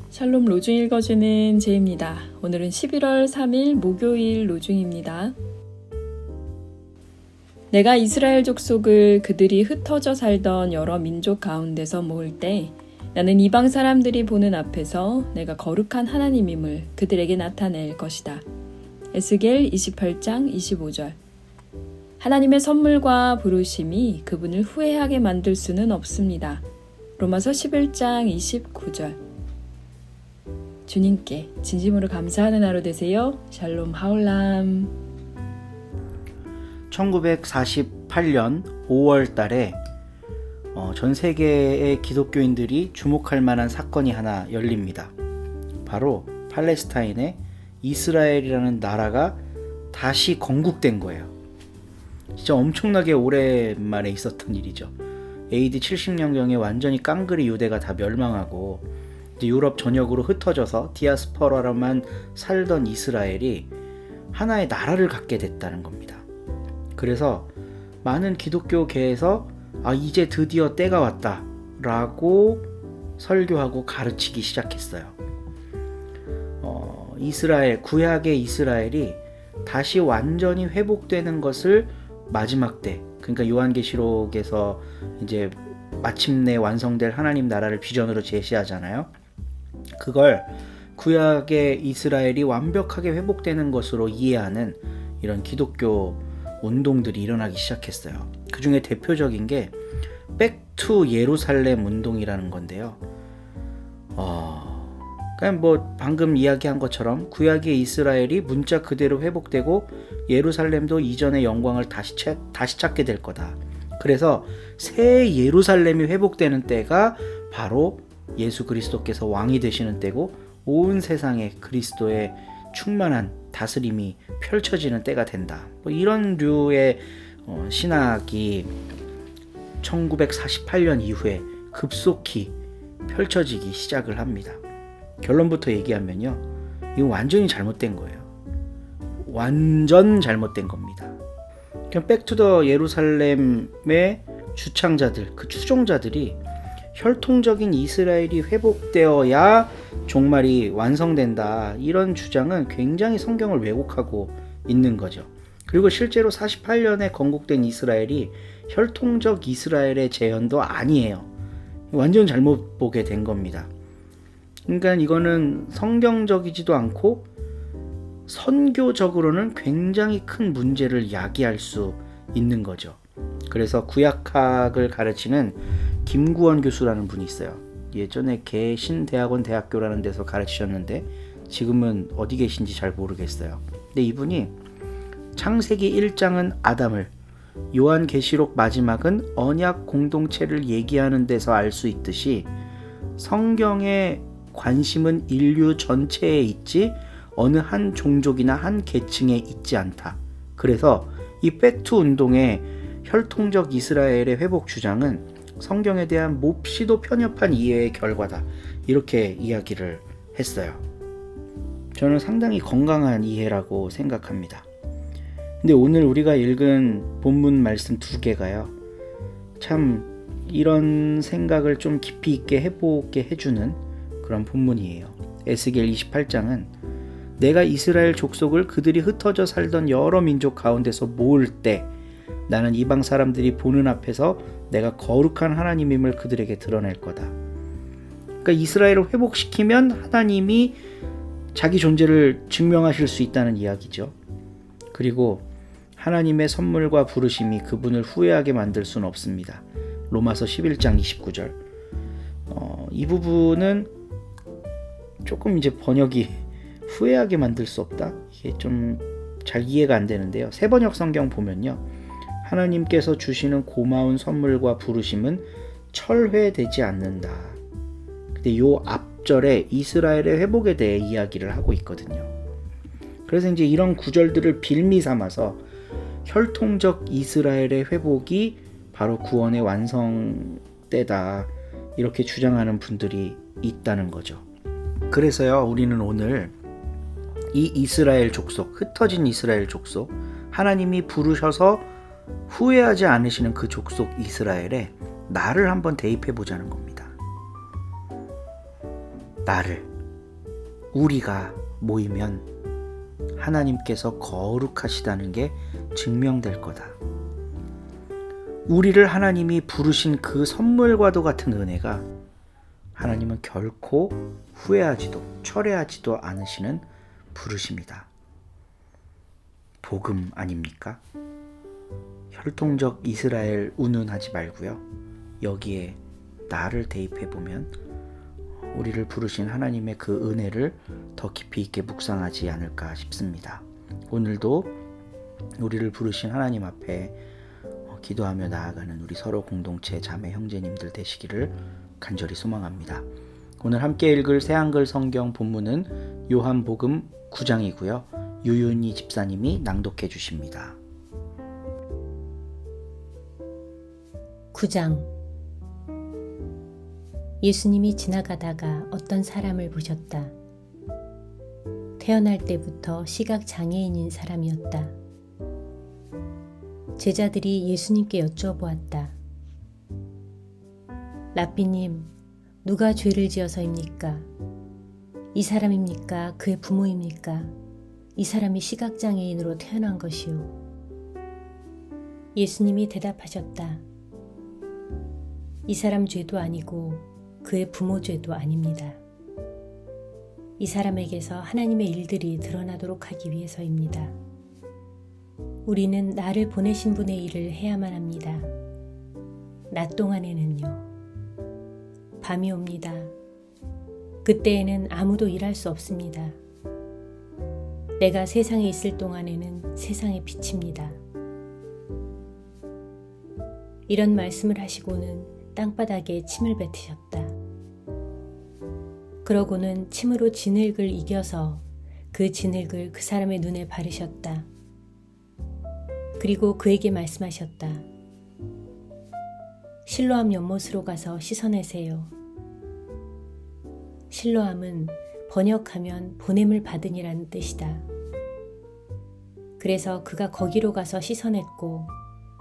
샬롬 로중 읽어주는 제입니다. 오늘은 11월 3일 목요일 로중입니다. 내가 이스라엘 족속을 그들이 흩어져 살던 여러 민족 가운데서 모을 때 나는 이방 사람들이 보는 앞에서 내가 거룩한 하나님임을 그들에게 나타낼 것이다. 에스겔 28장 25절. 하나님의 선물과 부르심이 그분을 후회하게 만들 수는 없습니다. 로마서 11장 29절. 주님께 진심으로 감사하는 하루 되세요. 샬롬 하올람. 1948년 5월 달에 전 세계의 기독교인들이 주목할 만한 사건이 하나 열립니다. 바로 팔레스타인의 이스라엘이라는 나라가 다시 건국된 거예요. 진짜 엄청나게 오랜만에 있었던 일이죠. AD 70년경에 완전히 깡그리 유대가 다 멸망하고 이제 유럽 전역으로 흩어져서 디아스포라로만 살던 이스라엘이 하나의 나라를 갖게 됐다는 겁니다. 그래서 많은 기독교계에서 이제 드디어 때가 왔다 라고 설교하고 가르치기 시작했어요. 이스라엘, 구약의 이스라엘이 다시 완전히 회복되는 것을 마지막 때, 그러니까 요한계시록에서 이제 마침내 완성될 하나님 나라를 비전으로 제시하잖아요. 그걸 구약의 이스라엘이 완벽하게 회복되는 것으로 이해하는 이런 기독교 운동들이 일어나기 시작했어요. 그 중에 대표적인 게 백투 예루살렘 운동이라는 건데요. 그냥 뭐 방금 이야기한 것처럼 구약의 이스라엘이 문자 그대로 회복되고 예루살렘도 이전의 영광을 다시 찾게 될 거다. 그래서 새 예루살렘이 회복되는 때가 바로 예수 그리스도께서 왕이 되시는 때고 온 세상에 그리스도의 충만한 다스림이 펼쳐지는 때가 된다. 뭐 이런 류의 신학이 1948년 이후에 급속히 펼쳐지기 시작을 합니다. 결론부터 얘기하면요, 이거 완전히 잘못된 거예요. 완전 잘못된 겁니다. 그냥 백투더 예루살렘의 주창자들, 그 추종자들이 혈통적인 이스라엘이 회복되어야 종말이 완성된다, 이런 주장은 굉장히 성경을 왜곡하고 있는 거죠. 그리고 실제로 48년에 건국된 이스라엘이 혈통적 이스라엘의 재현도 아니에요. 완전 잘못 보게 된 겁니다. 그러니까 이거는 성경적이지도 않고 선교적으로는 굉장히 큰 문제를 야기할 수 있는 거죠. 그래서 구약학을 가르치는 김구원 교수라는 분이 있어요. 예전에 개신대학원 대학교라는 데서 가르치셨는데 지금은 어디 계신지 잘 모르겠어요. 근데 이분이 창세기 1장은 아담을, 요한계시록 마지막은 언약 공동체를 얘기하는 데서 알 수 있듯이 성경의 관심은 인류 전체에 있지 어느 한 종족이나 한 계층에 있지 않다. 그래서 이 백투 운동의 혈통적 이스라엘의 회복 주장은 성경에 대한 몹시도 편협한 이해의 결과다, 이렇게 이야기를 했어요. 저는 상당히 건강한 이해라고 생각합니다. 근데 오늘 우리가 읽은 본문 말씀 두 개가요, 참 이런 생각을 좀 깊이 있게 해보게 해주는 그런 본문이에요. 에스겔 28장은 내가 이스라엘 족속을 그들이 흩어져 살던 여러 민족 가운데서 모을 때 나는 이방 사람들이 보는 앞에서 내가 거룩한 하나님임을 그들에게 드러낼 거다. 그러니까 이스라엘을 회복시키면 하나님이 자기 존재를 증명하실 수 있다는 이야기죠. 그리고 하나님의 선물과 부르심이 그분을 후회하게 만들 수는 없습니다. 로마서 11장 29절. 이 부분은 조금 이제 번역이 후회하게 만들 수 없다? 이게 좀 잘 이해가 안 되는데요. 새번역 성경 보면요, 하나님께서 주시는 고마운 선물과 부르심은 철회되지 않는다. 근데 요 앞절에 이스라엘의 회복에 대해 이야기를 하고 있거든요. 그래서 이제 이런 구절들을 빌미 삼아서 혈통적 이스라엘의 회복이 바로 구원의 완성때다, 이렇게 주장하는 분들이 있다는 거죠. 그래서요, 우리는 오늘 이 이스라엘 족속, 흩어진 이스라엘 족속, 하나님이 부르셔서 후회하지 않으시는 그 족속 이스라엘에 나를 한번 대입해 보자는 겁니다. 나를. 우리가 모이면 하나님께서 거룩하시다는 게 증명될 거다. 우리를 하나님이 부르신 그 선물과도 같은 은혜가 하나님은 결코 후회하지도 철회하지도 않으시는 부르심이다. 복음 아닙니까? 혈통적 이스라엘 운운하지 말고요. 여기에 나를 대입해보면 우리를 부르신 하나님의 그 은혜를 더 깊이 있게 묵상하지 않을까 싶습니다. 오늘도 우리를 부르신 하나님 앞에 기도하며 나아가는 우리 서로 공동체 자매 형제님들 되시기를 간절히 소망합니다. 오늘 함께 읽을 새한글 성경 본문은 요한복음 9장이고요. 유윤희 집사님이 낭독해 주십니다. 9장. 예수님이 지나가다가 어떤 사람을 보셨다. 태어날 때부터 시각장애인인 사람이었다. 제자들이 예수님께 여쭤보았다. 랍비님, 누가 죄를 지어서입니까? 이 사람입니까? 그의 부모입니까? 이 사람이 시각장애인으로 태어난 것이요. 예수님이 대답하셨다. 이 사람 죄도 아니고 그의 부모 죄도 아닙니다. 이 사람에게서 하나님의 일들이 드러나도록 하기 위해서입니다. 우리는 나를 보내신 분의 일을 해야만 합니다. 낮 동안에는요. 밤이 옵니다. 그때에는 아무도 일할 수 없습니다. 내가 세상에 있을 동안에는 세상의 빛입니다. 이런 말씀을 하시고는 땅바닥에 침을 뱉으셨다. 그러고는 침으로 진흙을 이겨서 그 진흙을 그 사람의 눈에 바르셨다. 그리고 그에게 말씀하셨다. 실로암 연못으로 가서 씻어내세요. 실로암은 번역하면 보냄을 받으니라는 뜻이다. 그래서 그가 거기로 가서 씻어냈고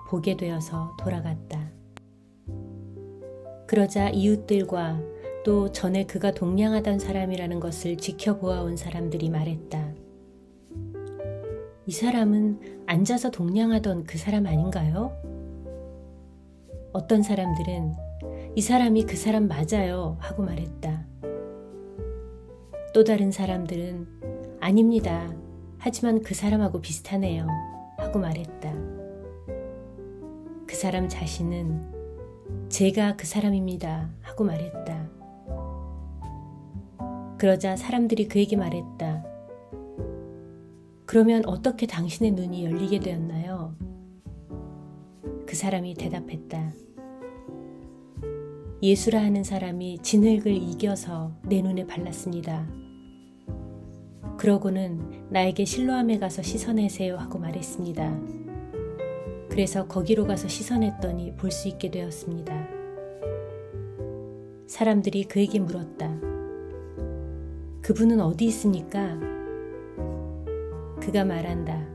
보게 되어서 돌아갔다. 그러자 이웃들과 또 전에 그가 동냥하던 사람이라는 것을 지켜보아온 사람들이 말했다. 이 사람은 앉아서 동냥하던 그 사람 아닌가요? 어떤 사람들은 이 사람이 그 사람 맞아요 하고 말했다. 또 다른 사람들은 아닙니다. 하지만 그 사람하고 비슷하네요 하고 말했다. 그 사람 자신은 제가 그 사람입니다 하고 말했다. 그러자 사람들이 그에게 말했다. 그러면 어떻게 당신의 눈이 열리게 되었나요? 그 사람이 대답했다. 예수라 하는 사람이 진흙을 이겨서 내 눈에 발랐습니다. 그러고는 나에게 실로암에 가서 씻어내세요 하고 말했습니다. 그래서 거기로 가서 씻어냈더니 볼 수 있게 되었습니다. 사람들이 그에게 물었다. 그분은 어디 있습니까? 그가 말한다.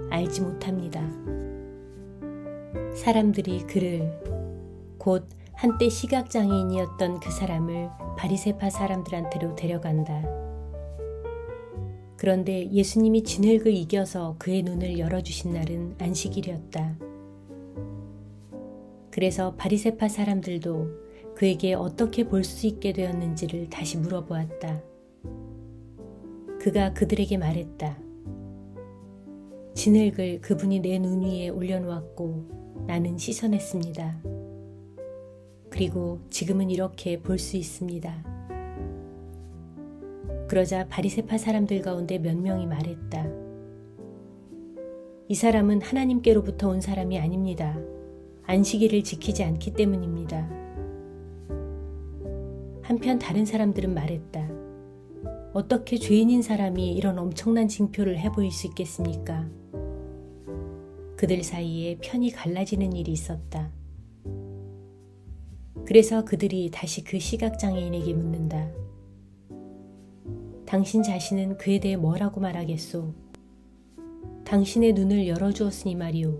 알지 못합니다. 사람들이 그를 곧 한때 시각장애인이었던 그 사람을 바리새파 사람들한테로 데려간다. 그런데 예수님이 진흙을 이겨서 그의 눈을 열어주신 날은 안식일이었다. 그래서 바리새파 사람들도 그에게 어떻게 볼 수 있게 되었는지를 다시 물어보았다. 그가 그들에게 말했다. 진흙을 그분이 내 눈 위에 올려놓았고 나는 씻어냈습니다. 그리고 지금은 이렇게 볼 수 있습니다. 그러자 바리새파 사람들 가운데 몇 명이 말했다. 이 사람은 하나님께로부터 온 사람이 아닙니다. 안식일을 지키지 않기 때문입니다. 한편 다른 사람들은 말했다. 어떻게 죄인인 사람이 이런 엄청난 징표를 해보일 수 있겠습니까? 그들 사이에 편이 갈라지는 일이 있었다. 그래서 그들이 다시 그 시각장애인에게 묻는다. 당신 자신은 그에 대해 뭐라고 말하겠소? 당신의 눈을 열어주었으니 말이오.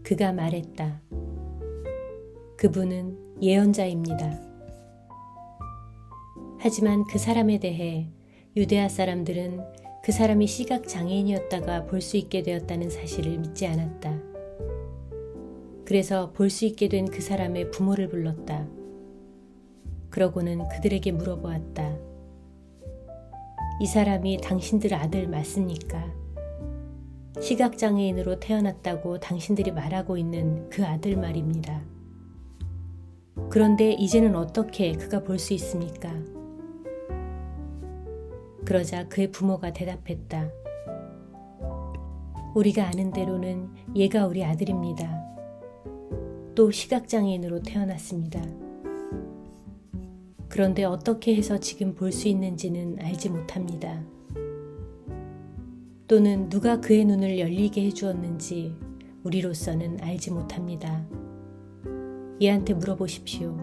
그가 말했다. 그분은 예언자입니다. 하지만 그 사람에 대해 유대아 사람들은 그 사람이 시각장애인이었다가 볼 수 있게 되었다는 사실을 믿지 않았다. 그래서 볼 수 있게 된 그 사람의 부모를 불렀다. 그러고는 그들에게 물어보았다. 이 사람이 당신들 아들 맞습니까? 시각장애인으로 태어났다고 당신들이 말하고 있는 그 아들 말입니다. 그런데 이제는 어떻게 그가 볼 수 있습니까? 그러자 그의 부모가 대답했다. 우리가 아는 대로는 얘가 우리 아들입니다. 또 시각장애인으로 태어났습니다. 그런데 어떻게 해서 지금 볼 수 있는지는 알지 못합니다. 또는 누가 그의 눈을 열리게 해주었는지 우리로서는 알지 못합니다. 얘한테 물어보십시오.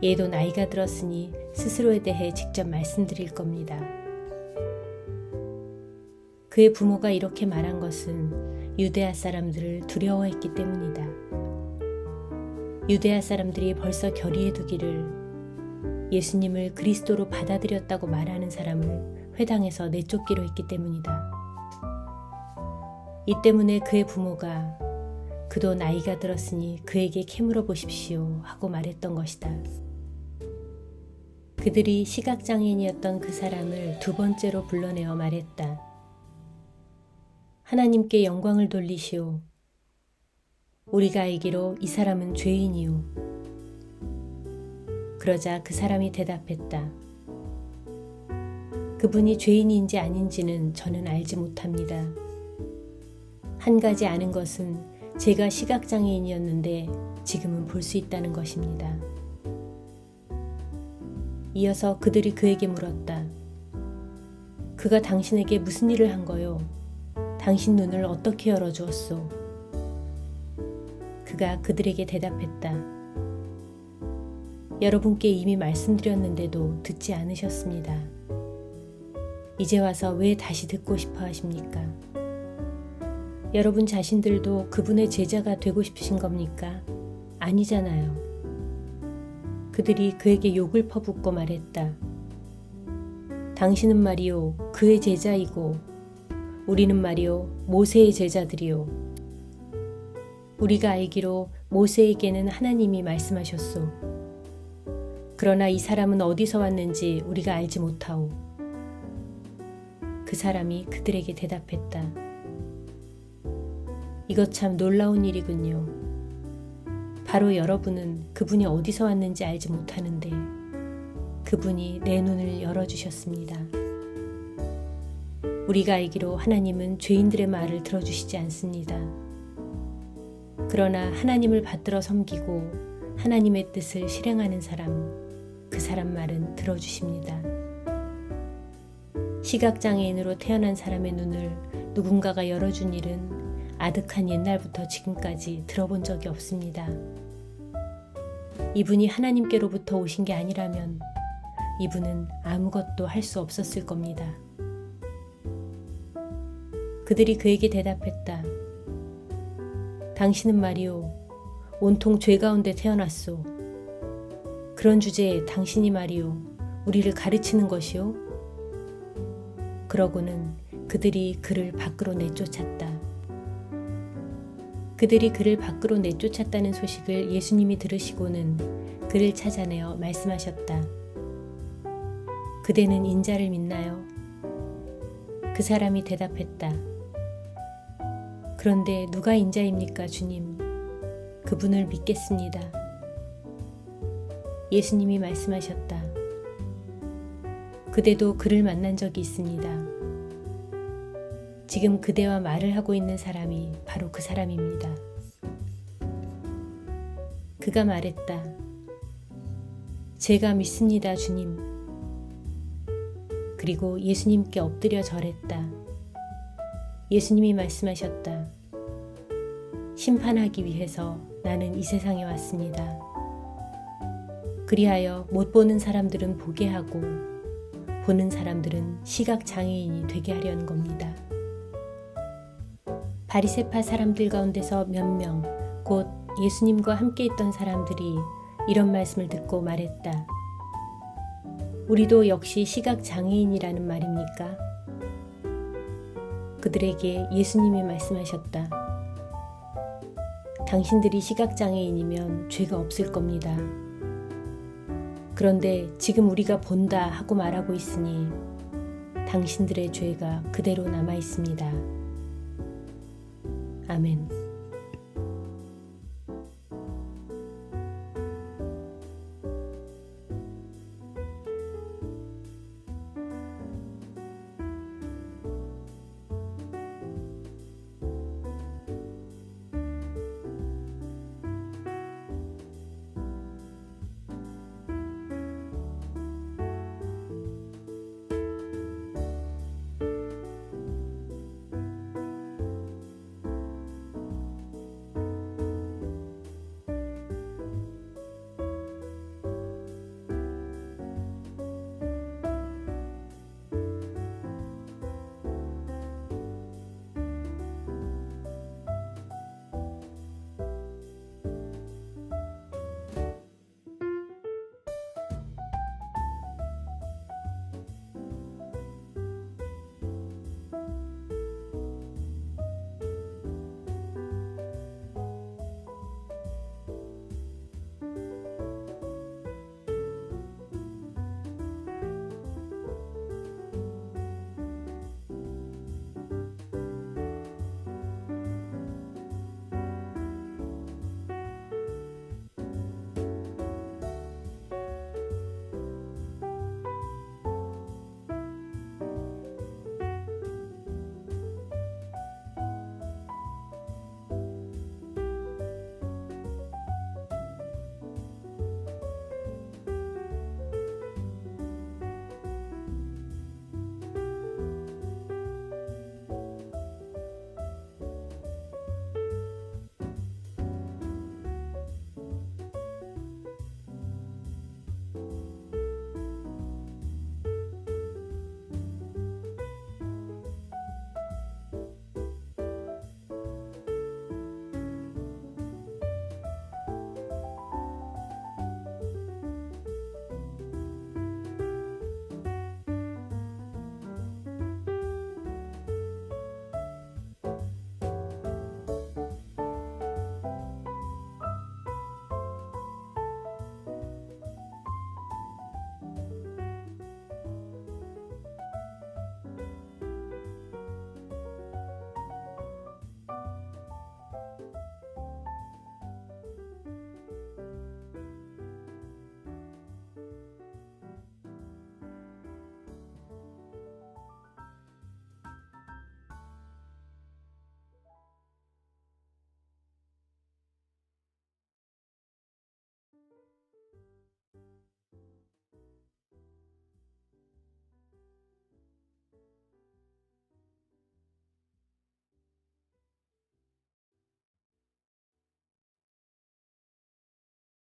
얘도 나이가 들었으니 스스로에 대해 직접 말씀드릴 겁니다. 그의 부모가 이렇게 말한 것은 유대아 사람들을 두려워했기 때문이다. 유대아 사람들이 벌써 결의해 두기를 예수님을 그리스도로 받아들였다고 말하는 사람을 회당에서 내쫓기로 했기 때문이다. 이 때문에 그의 부모가 그도 나이가 들었으니 그에게 캐물어 보십시오 하고 말했던 것이다. 그들이 시각장애인이었던 그 사람을 두 번째로 불러내어 말했다. 하나님께 영광을 돌리시오. 우리가 알기로 이 사람은 죄인이오. 그러자 그 사람이 대답했다. 그분이 죄인인지 아닌지는 저는 알지 못합니다. 한 가지 아는 것은 제가 시각장애인이었는데 지금은 볼 수 있다는 것입니다. 이어서 그들이 그에게 물었다. 그가 당신에게 무슨 일을 한 거요? 당신 눈을 어떻게 열어주었소? 그가 그들에게 대답했다. 여러분께 이미 말씀드렸는데도 듣지 않으셨습니다. 이제 와서 왜 다시 듣고 싶어 하십니까? 여러분 자신들도 그분의 제자가 되고 싶으신 겁니까? 아니잖아요. 그들이 그에게 욕을 퍼붓고 말했다. 당신은 말이요 그의 제자이고 우리는 말이요 모세의 제자들이요. 우리가 알기로 모세에게는 하나님이 말씀하셨소. 그러나 이 사람은 어디서 왔는지 우리가 알지 못하오. 그 사람이 그들에게 대답했다. 이것 참 놀라운 일이군요. 바로 여러분은 그분이 어디서 왔는지 알지 못하는데 그분이 내 눈을 열어주셨습니다. 우리가 알기로 하나님은 죄인들의 말을 들어주시지 않습니다. 그러나 하나님을 받들어 섬기고 하나님의 뜻을 실행하는 사람, 그 사람 말은 들어주십니다. 시각장애인으로 태어난 사람의 눈을 누군가가 열어준 일은 아득한 옛날부터 지금까지 들어본 적이 없습니다. 이분이 하나님께로부터 오신 게 아니라면 이분은 아무것도 할 수 없었을 겁니다. 그들이 그에게 대답했다. 당신은 말이오, 온통 죄 가운데 태어났소. 그런 주제에 당신이 말이오, 우리를 가르치는 것이오? 그러고는 그들이 그를 밖으로 내쫓았다. 그들이 그를 밖으로 내쫓았다는 소식을 예수님이 들으시고는 그를 찾아내어 말씀하셨다. 그대는 인자를 믿나요? 그 사람이 대답했다. 그런데 누가 인자입니까, 주님? 그분을 믿겠습니다. 예수님이 말씀하셨다. 그대도 그를 만난 적이 있습니다. 지금 그대와 말을 하고 있는 사람이 바로 그 사람입니다. 그가 말했다. 제가 믿습니다, 주님. 그리고 예수님께 엎드려 절했다. 예수님이 말씀하셨다. 심판하기 위해서 나는 이 세상에 왔습니다. 그리하여 못 보는 사람들은 보게 하고 보는 사람들은 시각장애인이 되게 하려는 겁니다. 바리새파 사람들 가운데서 몇 명, 곧 예수님과 함께 있던 사람들이 이런 말씀을 듣고 말했다. 우리도 역시 시각장애인이라는 말입니까? 그들에게 예수님이 말씀하셨다. 당신들이 시각장애인이면 죄가 없을 겁니다. 그런데 지금 우리가 본다 하고 말하고 있으니 당신들의 죄가 그대로 남아 있습니다. 아멘.